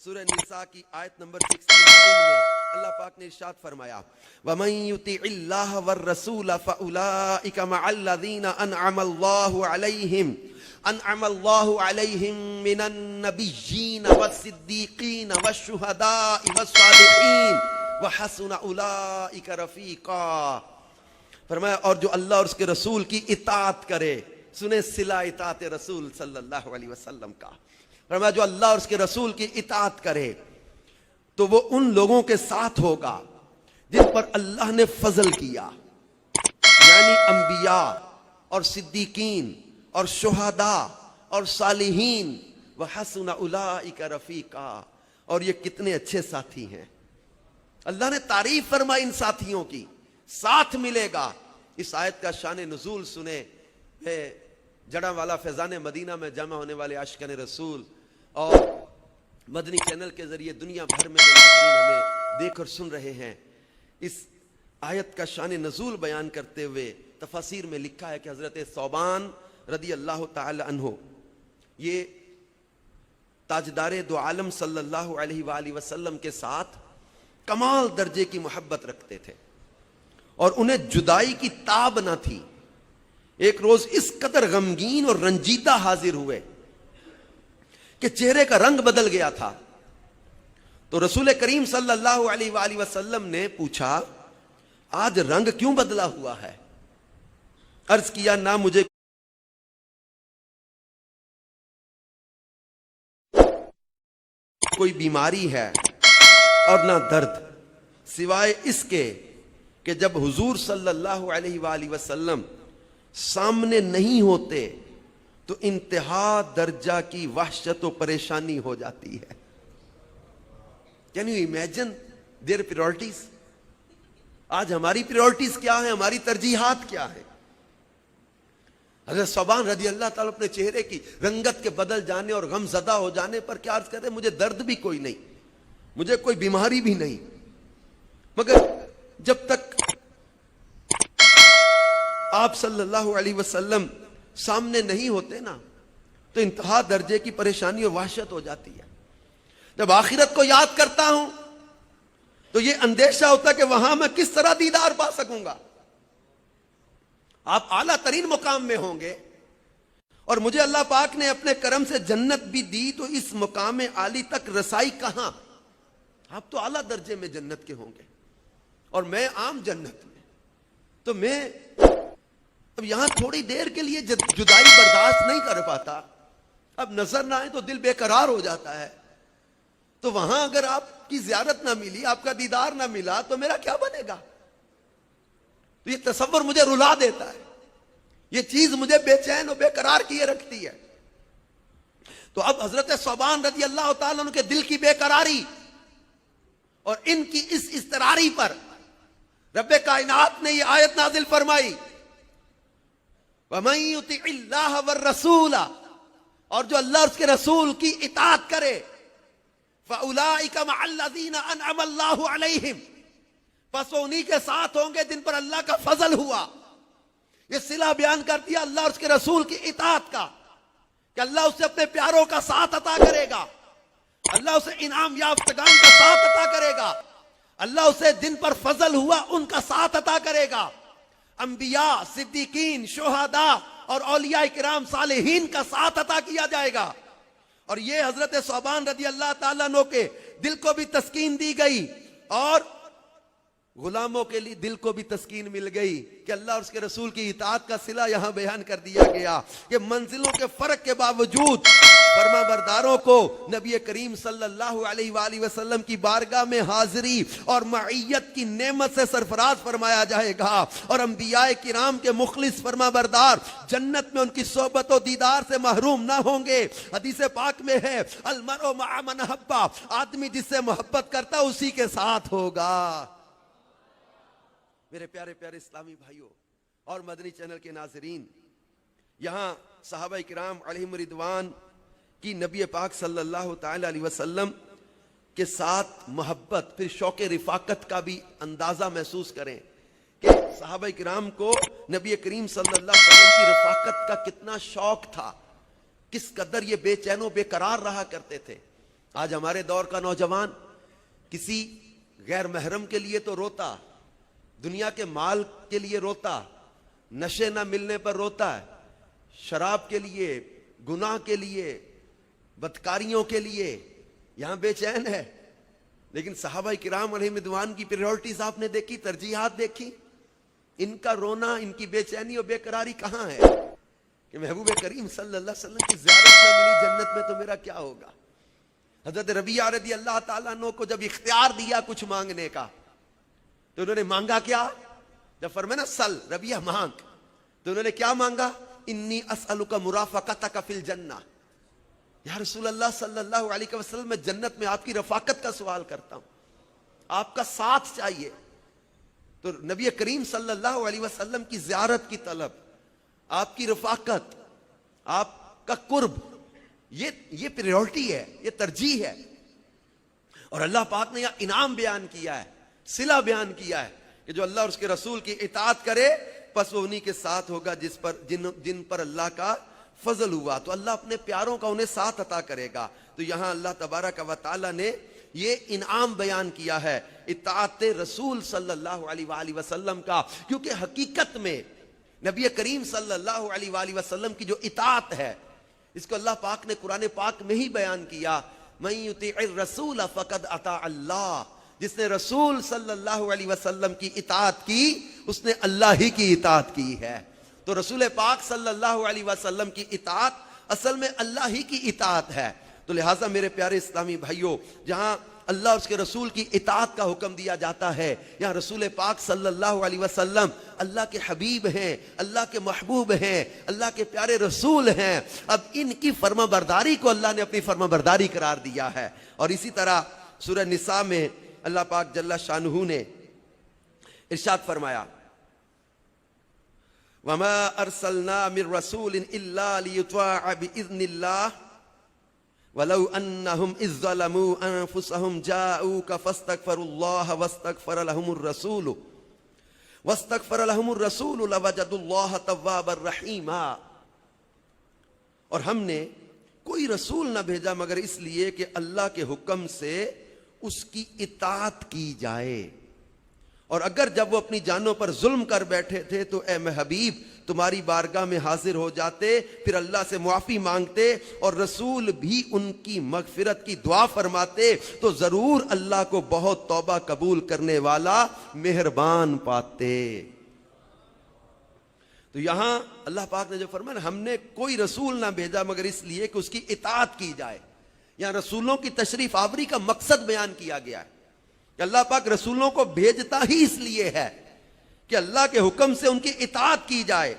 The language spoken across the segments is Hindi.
सूरह निसा की आयत नंबर 69 में अल्लाह पाक ने इरशाद फरमाया, वमन युतिइल्लाह वर रसूल फउलाइका मअल्लज़ीना अनअमल्लाहु अलैहिम मिनन नबिय्यीन वस्सिद्दीकीन वश्शुहदाኢ वस्सालिहीन व हसुन उलाइका रफीका। फरमाया और जो अल्लाह और उसके रसूल की इताअत करे, सुने सिला इताअत रसूल सल्लल्लाहु अलैहि वसल्लम का। फरमाया जो अल्लाह और उसके रसूल की इताअत करे तो वो उन लोगों के साथ होगा जिन पर अल्लाह ने फजल किया, यानी अंबिया और सिद्दीकीन और शुहदा और सालिहीन व हसुन उलाइका रफीका। और ये कितने अच्छे साथी हैं। अल्लाह ने तारीफ फरमाई इन साथियों की, साथ मिलेगा। इस आयत का शान नुज़ूल सुने, जड़ावाला फैजान मदीना में जमा होने वाले आशिकान रसूल और मदनी चैनल के जरिए दुनिया भर में हमें देख और सुन रहे हैं। इस आयत का शान नुज़ूल बयान करते हुए तफसीर में लिखा है कि हजरत सौबान रदी अल्लाह ताला अन्हो ये ताजदारे दो आलम सल्लल्लाहु अलैहि वसल्लम के साथ कमाल दर्जे की मोहब्बत रखते थे और उन्हें जुदाई की ताब न थी। एक रोज इस कदर गमगीन और रंजीदा हाजिर हुए कि चेहरे का रंग बदल गया था। तो रसूल करीम सल्लल्लाहु अलैहि वसल्लम ने पूछा, आज रंग क्यों बदला हुआ है? अर्ज किया, ना मुझे कोई बीमारी है और ना दर्द, सिवाय इसके कि जब हुजूर सल्लल्लाहु अलैहि वसल्लम सामने नहीं होते तो इंतहा दर्जा की वहशत और परेशानी हो जाती है। Can you imagine there priorities? आज हमारी प्रायोरिटीज क्या है, हमारी तरजीहात क्या है? हज़रत सौबान रज़ी अल्लाह ताला अपने चेहरे की रंगत के बदल जाने और गमज़दा हो जाने पर क्या अर्ज करते, मुझे दर्द भी कोई नहीं, मुझे कोई बीमारी भी नहीं, मगर जब तक आप सल्लल्लाहु अलैहि वसल्लम सामने नहीं होते ना तो इंतहा दर्जे की परेशानी और वहशत हो जाती है। जब आखिरत को याद करता हूं तो यह अंदेशा होता है कि वहां मैं किस तरह दीदार पा सकूंगा। आप आला तरीन मुकाम में होंगे और मुझे अल्लाह पाक ने अपने करम से जन्नत भी दी, तो इस मुकाम आली तक रसाई कहां? आप तो आला दर्जे में जन्नत के होंगे और मैं आम जन्नत में। तो मैं अब यहां थोड़ी देर के लिए जुदाई बर्दाश्त नहीं कर पाता। अब नजर ना आए तो दिल बेकरार हो जाता है। तो वहां अगर आपकी जियारत ना मिली, आपका दीदार ना मिला तो मेरा क्या बनेगा? तो ये तसव्वुर मुझे रुला देता है, ये चीज मुझे बेचैन और बेकरार किए रखती है। तो अब हजरत सौबान रज़ी अल्लाह ताला अन्हु के दिल की बेकरारी और इनकी इस इस्तरारी पर रब्बे कायनात ने ये आयत नाजिल फरमाई, वमन युतिइल्लाह वर रसूला, और जो अल्लाह और उसके रसूल की इताअत करे, फउलाइका मअल्लज़ीना अनअमल्लाहु अलैहिम, बस उन्हीं के साथ होंगे जिन पर अल्लाह का फजल हुआ। यह सिला बयान कर दिया अल्लाह और उसके रसूल की इताअत का कि अल्लाह उसे अपने प्यारों का साथ अता करेगा, अल्लाह उसे इनाम याफ्तगान का साथ अता करेगा, अल्लाह उसे जिन पर फजल हुआ उनका साथ अता करेगा। अंबिया, सिद्दीकीन, शुहदा और औलिया किराम सालिहीन का साथ अता किया जाएगा। और ये हजरत सौबान रज़ी अल्लाह ताला अन्हु के दिल को भी तस्कीन दी गई और गुलामों के लिए दिल को भी तस्कीन मिल गई कि अल्लाह और उसके रसूल की इताअत का सिला यहां बयान कर दिया गया कि मंजिलों के फर्क के बावजूद फरमाबरदारों को नबी करीम सल्लल्लाहु अलैहि वसल्लम की बारगाह में हाजिरी और मईयत की नेमत से सरफराज फरमाया जाएगा। और अंबियाए किराम के मुखलिस फरमाबरदार जन्नत में उनकी सोहबत और दीदार से महरूम ना होंगे। हदीस पाक में है, अलमरउ मअ मन अहब्बा, आदमी जिससे मोहब्बत करता उसी के साथ होगा। मेरे प्यारे प्यारे इस्लामी भाइयों और मदनी चैनल के नाजरीन, यहां सहाबा किराम अलैहिम रिदवान की नबी पाक सल्लल्लाहु ताला अलैहि वसल्लम के साथ मोहब्बत, फिर शौक रिफाकत का भी अंदाजा महसूस करें कि सहाबा किराम को नबी करीम सल्लल्लाहु अलैहि वसल्लम की रिफाकत का कितना शौक था, किस कदर ये बेचैनो बेकरार रहा करते थे। आज हमारे दौर का नौजवान किसी गैर महरम के लिए तो रोता, दुनिया के माल के लिए रोता, नशे ना मिलने पर रोता है, शराब के लिए, गुनाह के लिए, बदकारियों के लिए यहां बेचैन है। लेकिन सहाबा किराम अलैहिम की प्रायोरिटीज आपने देखी, तरजीहात देखी। इनका रोना, इनकी बेचैनी और बेकरारी कहां है कि महबूब करीम सल्लल्लाहु अलैहि वसल्लम की ज़ियारत में मिली जन्नत में तो मेरा क्या होगा। हजरत रबिया रज़ी अल्लाह ताला अन्हु को जब इख्तियार दिया कुछ मांगने का तो उन्होंने मांगा क्या? जब फरमाया ना सल रबिया मांग, तो उन्होंने क्या मांगा? इन्नी असअलुका मुराफकतक फिल जन्नह, या रसूल अल्लाह सल्लल्लाहु अलैहि वसल्लम मैं जन्नत में आपकी रफाकत का सवाल करता हूं, आपका साथ चाहिए। तो नबी करीम सल्लल्लाहु अलैहि वसल्लम की ज़ियारत की तलब, आपकी रफाकत, आपका कुर्ब, ये प्रायोरिटी है, ये तरजीह है। और अल्लाह पाक ने यहां इनाम बयान किया है, सिला बयान किया है कि जो अल्लाह और उसके रसूल की इताअत करे बस वो उन्हीं के साथ होगा जिन पर अल्लाह का फजल हुआ, तो अल्लाह अपने प्यारों का उन्हें साथ अता करेगा। तो यहां अल्लाह तबारक व तआला ने ये इनाम बयान किया है इताअत रसूल सल्लल्लाहु अलैहि वसल्लम का, क्योंकि हकीकत में नबी करीम सल्लल्लाहु अलैहि वसल्लम की जो इताअत है इसको अल्लाह पाक ने कुरान पाक में ही बयान किया, मन युतिइर रसूल फकद अता अल्लाह, जिसने रसूल सल्लल्लाहु अलैहि वसल्लम की इताअत की उसने अल्लाह ही की इताअत की है। तो रसूल पाक सल्लल्लाहु अलैहि वसल्लम की इताअत असल में अल्लाह ही की इताअत है। तो लिहाजा मेरे प्यारे इस्लामी भाइयों, जहां अल्लाह और उसके रसूल की इताअत का हुक्म दिया जाता है, यहाँ रसूल पाक सल्लल्लाहु अलैहि वसल्लम अल्लाह के हबीब हैं, अल्लाह के महबूब हैं, अल्लाह के प्यारे रसूल हैं। अब इनकी फर्माबरदारी को अल्लाह ने अपनी फर्माबरदारी करार दिया है। और इसी तरह सूरह निसा में अल्लाह पाक जल्ला शानुहु ने इरशाद फरमाया, वमा अरसलना मिर रसूलिन इल्ला लियुत्वा बिइज़्निल्लाह वलौ अन्नहुम इज़ ज़लमू अनफुसहुम जाऊका फस्तगफरुल्लाह वस्तगफर लहुमुर रसूल लवजदुल्लाह तव्वाबर रहीमा। और हमने कोई रसूल ना भेजा मगर इसलिए कि अल्लाह के हुक्म से उसकी इताअत की जाए, और अगर जब वो अपनी जानों पर जुल्म कर बैठे थे तो ए महबीब तुम्हारी बारगाह में हाजिर हो जाते, फिर अल्लाह से मुआफ़ी मांगते और रसूल भी उनकी मगफिरत की दुआ फरमाते, तो जरूर अल्लाह को बहुत तौबा कबूल करने वाला मेहरबान पाते। तो यहां अल्लाह पाक ने जो फरमाया हमने कोई रसूल ना भेजा मगर इसलिए कि उसकी इताअत की जाए, यहां रसूलों की तशरीफ आवरी का मकसद बयान किया गया है। अल्लाह पाक रसूलों को भेजता ही इसलिए है कि अल्लाह के हुक्म से उनकी इताअत की जाए।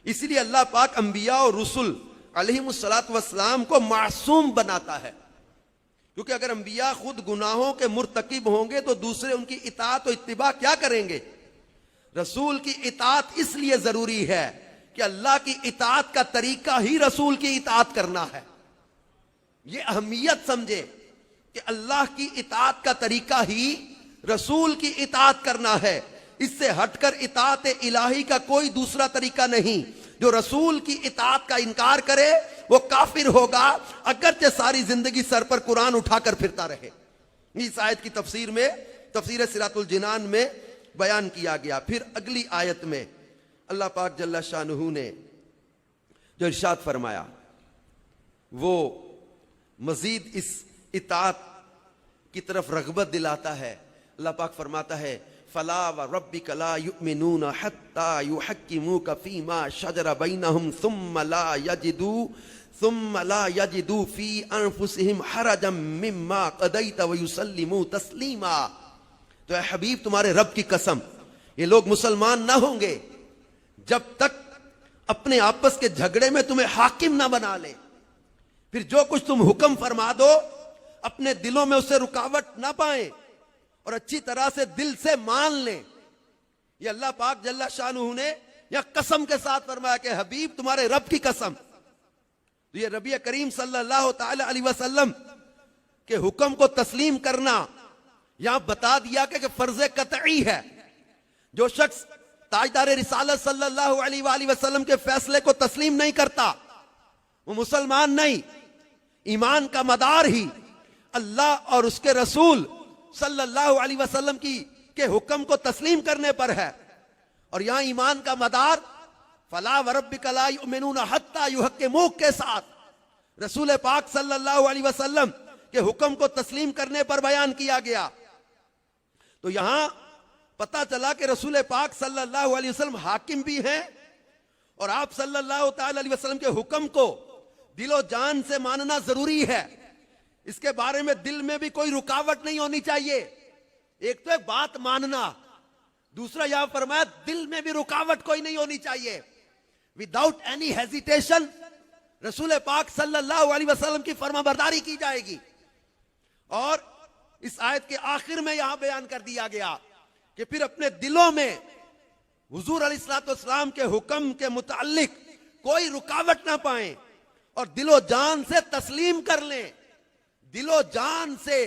इसलिए अल्लाह पाक अंबिया और रसूल अलैहिमुस्सलातु वस्सलाम को मासूम बनाता है, क्योंकि अगर अंबिया खुद गुनाहों के मुर्तकिब होंगे तो दूसरे उनकी इताअत और इत्तिबा क्या करेंगे। रसूल की इताअत इसलिए जरूरी है कि अल्लाह की इताअत का तरीका ही रसूल की इताअत करना है। यह अहमियत समझे कि अल्लाह की इताअत का तरीका ही रसूल की इताअत करना है, इससे हटकर इताअत इलाही का कोई दूसरा तरीका नहीं। जो रसूल की इताअत का इनकार करे वो काफिर होगा, अगरचे सारी जिंदगी सर पर कुरान उठाकर फिरता रहे। इस आयत की तफसीर में तफसीर सिरातुल जिनान में बयान किया गया। फिर अगली आयत में अल्लाह पाक जल्ला शानुहु ने जो इरशाद फरमाया वो मजीद इस इताअत की तरफ रग़बत दिलाता है। अल्लाह पाक फरमाता है फला व रब्बिक ला युमिनूना हत्ता युहक्किमूका फीमा शजरा बैनहुम सुम्मा ला यजिदू फी अनफुसिहिम हरजम मिम्मा क़दैत व युसल्लिमू तस्लीमा। तो ऐ हबीब तुम्हारे रब की कसम, ये लोग मुसलमान ना होंगे जब तक अपने आपस के झगड़े में तुम्हें हाकिम ना बना ले, फिर जो कुछ तुम हुक्म फरमा दो अपने दिलों में उससे रुकावट ना पाए और अच्छी तरह से दिल से मान लें। ये अल्लाह पाक जल्ला शानुहु ने या कसम के साथ फरमाया कि हबीब तुम्हारे रब की कसम। तो ये नबी करीम सल्लल्लाहु ताला अलैहि वसल्लम के हुक्म को तस्लीम करना यहां बता दिया कि फर्ज कतई है। जो शख्स ताजदार रिसालत सल्लल्लाहु अलैहि वसल्लम के फैसले को तस्लीम नहीं करता वो मुसलमान नहीं। ईमान का मदार ही अल्लाह और उसके रसूल सल्लल्लाहु अलैहि वसल्लम के हुक्म को तस्लीम करने पर है। और यहां ईमान का मदार फला वरब्बिका ला युमिनूना हत्ता युहक्किमूक के साथ रसूल पाक सल्लल्लाहु अलैहि वसल्लम के हुक्म को तस्लीम करने पर बयान किया गया। तो यहां पता चला कि रसूल पाक सल्लल्लाहु अलैहि वसल्लम हाकिम भी हैं और आप सल्लल्लाहु ताला अलैहि वसल्लम के हुक्म को दिलो जान से मानना जरूरी है। इसके बारे में दिल में भी कोई रुकावट नहीं होनी चाहिए। एक तो एक बात मानना, दूसरा यहां फरमाया दिल में भी रुकावट कोई नहीं होनी चाहिए। विदाउट एनी हेजिटेशन रसूल पाक सल्लल्लाहु अलैहि वसल्लम की फरमाबरदारी की जाएगी। और इस आयत के आखिर में यहां बयान कर दिया गया कि फिर अपने दिलों में हुजूर अलैहिस्सलाम के हुक्म के मुताल्लिक कोई रुकावट ना पाए और दिलो जान से तस्लीम कर लें, दिलो जान से